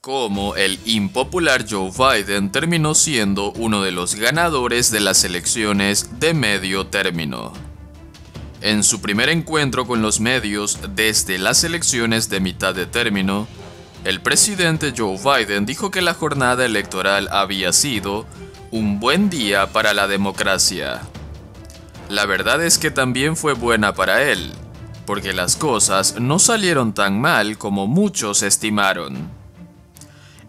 cómo el impopular Joe Biden terminó siendo uno de los ganadores de las elecciones de medio término. En su primer encuentro con los medios desde las elecciones de mitad de término, el presidente Joe Biden dijo que la jornada electoral había sido un buen día para la democracia. La verdad es que también fue buena para él, porque las cosas no salieron tan mal como muchos estimaron.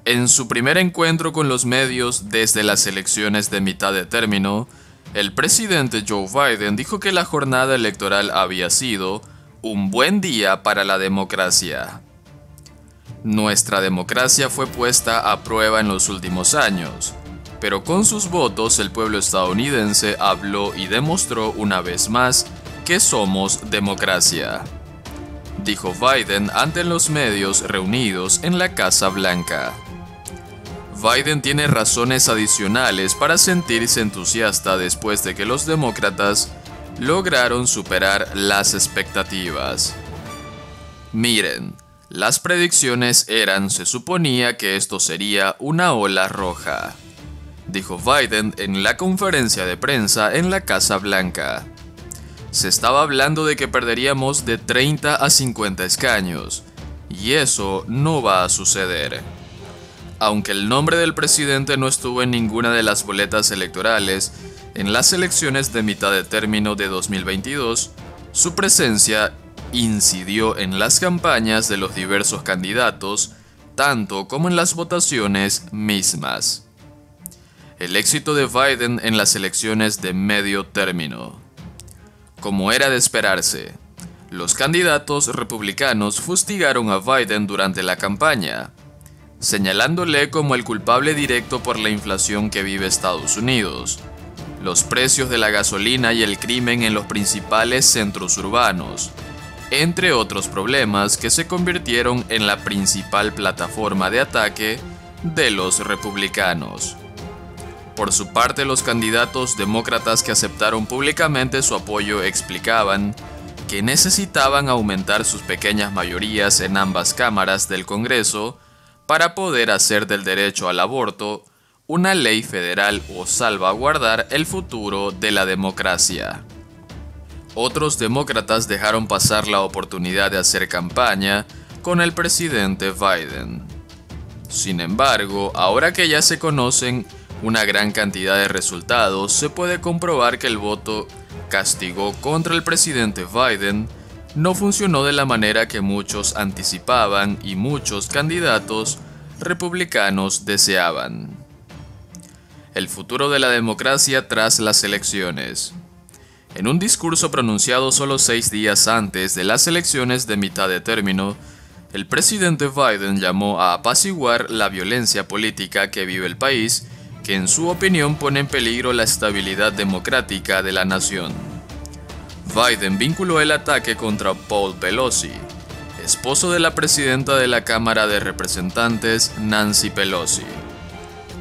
En su primer encuentro con los medios desde las elecciones de mitad de término, el presidente Joe Biden dijo que la jornada electoral había sido un buen día para la democracia. Nuestra democracia fue puesta a prueba en los últimos años, pero con sus votos el pueblo estadounidense habló y demostró una vez más que somos democracia, dijo Biden ante los medios reunidos en la Casa Blanca. Biden tiene razones adicionales para sentirse entusiasta después de que los demócratas lograron superar las expectativas. Miren, las predicciones se suponía que esto sería una ola roja, dijo Biden en la conferencia de prensa en la Casa Blanca. Se estaba hablando de que perderíamos de 30 a 50 escaños, y eso no va a suceder. Aunque el nombre del presidente no estuvo en ninguna de las boletas electorales en las elecciones de mitad de término de 2022, su presencia incidió en las campañas de los diversos candidatos, tanto como en las votaciones mismas. El éxito de Biden en las elecciones de medio término. Como era de esperarse, los candidatos republicanos fustigaron a Biden durante la campaña, señalándole como el culpable directo por la inflación que vive Estados Unidos, los precios de la gasolina y el crimen en los principales centros urbanos, entre otros problemas que se convirtieron en la principal plataforma de ataque de los republicanos. Por su parte, los candidatos demócratas que aceptaron públicamente su apoyo explicaban que necesitaban aumentar sus pequeñas mayorías en ambas cámaras del Congreso para poder hacer del derecho al aborto una ley federal o salvaguardar el futuro de la democracia. Otros demócratas dejaron pasar la oportunidad de hacer campaña con el presidente Biden. Sin embargo, ahora que ya se conocen una gran cantidad de resultados, se puede comprobar que el voto castigo contra el presidente Biden no funcionó de la manera que muchos anticipaban y muchos candidatos republicanos deseaban. El futuro de la democracia tras las elecciones. En un discurso pronunciado solo 6 días antes de las elecciones de mitad de término, el presidente Biden llamó a apaciguar la violencia política que vive el país, que en su opinión pone en peligro la estabilidad democrática de la nación. Biden vinculó el ataque contra Paul Pelosi, esposo de la presidenta de la Cámara de Representantes, Nancy Pelosi,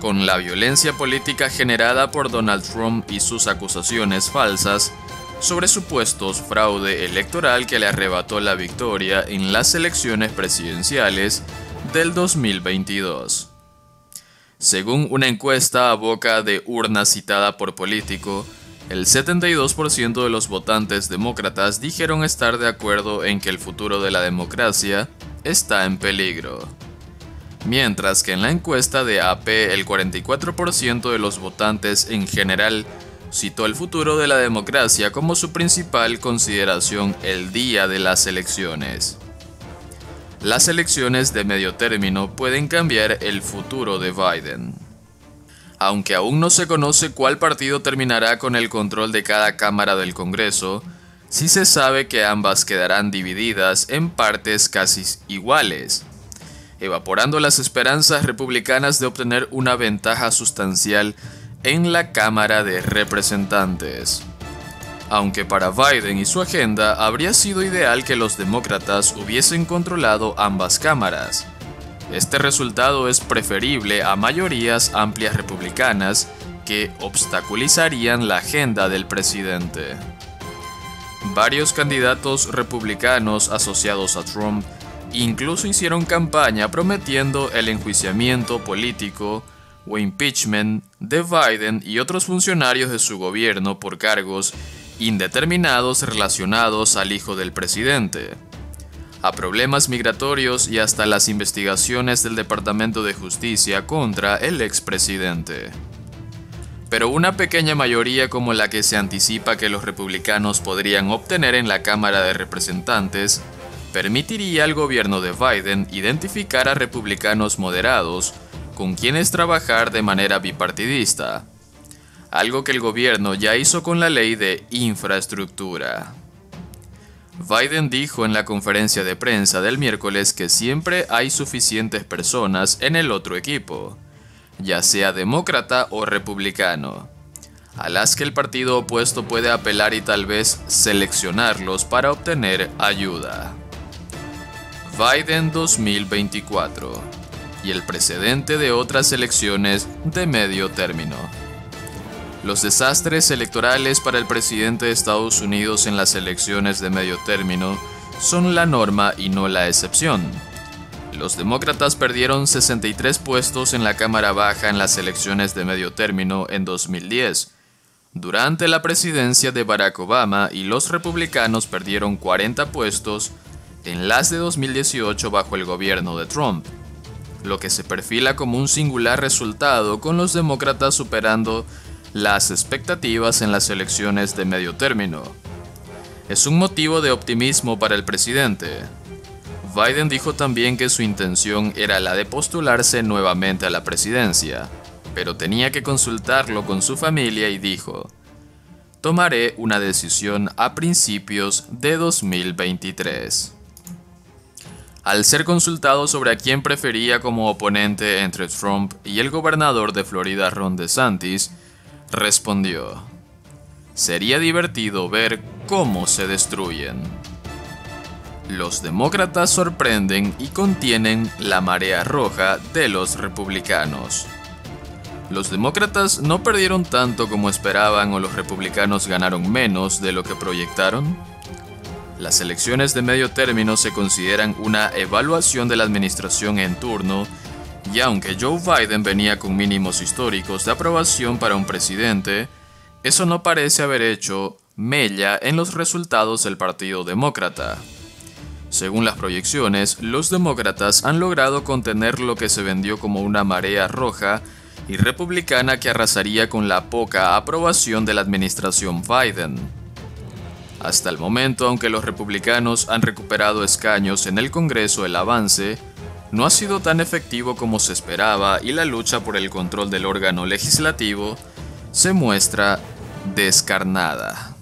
con la violencia política generada por Donald Trump y sus acusaciones falsas sobre supuestos fraude electoral que le arrebató la victoria en las elecciones presidenciales del 2022. Según una encuesta a boca de urna citada por Político, el 72% de los votantes demócratas dijeron estar de acuerdo en que el futuro de la democracia está en peligro. Mientras que en la encuesta de AP el 44% de los votantes en general citó el futuro de la democracia como su principal consideración el día de las elecciones. Las elecciones de medio término pueden cambiar el futuro de Biden. Aunque aún no se conoce cuál partido terminará con el control de cada cámara del Congreso, sí se sabe que ambas quedarán divididas en partes casi iguales, evaporando las esperanzas republicanas de obtener una ventaja sustancial en la Cámara de Representantes. Aunque para Biden y su agenda habría sido ideal que los demócratas hubiesen controlado ambas cámaras, este resultado es preferible a mayorías amplias republicanas que obstaculizarían la agenda del presidente. Varios candidatos republicanos asociados a Trump Incluso hicieron campaña prometiendo el enjuiciamiento político o impeachment de Biden y otros funcionarios de su gobierno por cargos indeterminados relacionados al hijo del presidente, a problemas migratorios y hasta las investigaciones del Departamento de Justicia contra el expresidente. Pero una pequeña mayoría como la que se anticipa que los republicanos podrían obtener en la Cámara de Representantes permitiría al gobierno de Biden identificar a republicanos moderados con quienes trabajar de manera bipartidista, algo que el gobierno ya hizo con la ley de infraestructura. Biden dijo en la conferencia de prensa del miércoles que siempre hay suficientes personas en el otro equipo, ya sea demócrata o republicano, a las que el partido opuesto puede apelar y tal vez seleccionarlos para obtener ayuda. Biden 2024 y el precedente de otras elecciones de medio término. Los desastres electorales para el presidente de Estados Unidos en las elecciones de medio término son la norma y no la excepción. Los demócratas perdieron 63 puestos en la Cámara Baja en las elecciones de medio término en 2010, durante la presidencia de Barack Obama, y los republicanos perdieron 40 puestos en las de 2018 bajo el gobierno de Trump, lo que se perfila como un singular resultado, con los demócratas superando las expectativas en las elecciones de medio término. Es un motivo de optimismo para el presidente. Biden dijo también que su intención era la de postularse nuevamente a la presidencia, pero tenía que consultarlo con su familia y dijo: "Tomaré una decisión a principios de 2023". Al ser consultado sobre a quién prefería como oponente entre Trump y el gobernador de Florida Ron DeSantis, respondió: "Sería divertido ver cómo se destruyen". Los demócratas sorprenden y contienen la marea roja de los republicanos. Los demócratas no perdieron tanto como esperaban, o los republicanos ganaron menos de lo que proyectaron. Las elecciones de medio término se consideran una evaluación de la administración en turno, y aunque Joe Biden venía con mínimos históricos de aprobación para un presidente, eso no parece haber hecho mella en los resultados del Partido Demócrata. Según las proyecciones, los demócratas han logrado contener lo que se vendió como una marea roja y republicana que arrasaría con la poca aprobación de la administración Biden. Hasta el momento, aunque los republicanos han recuperado escaños en el Congreso, el avance no ha sido tan efectivo como se esperaba, y la lucha por el control del órgano legislativo se muestra descarnada.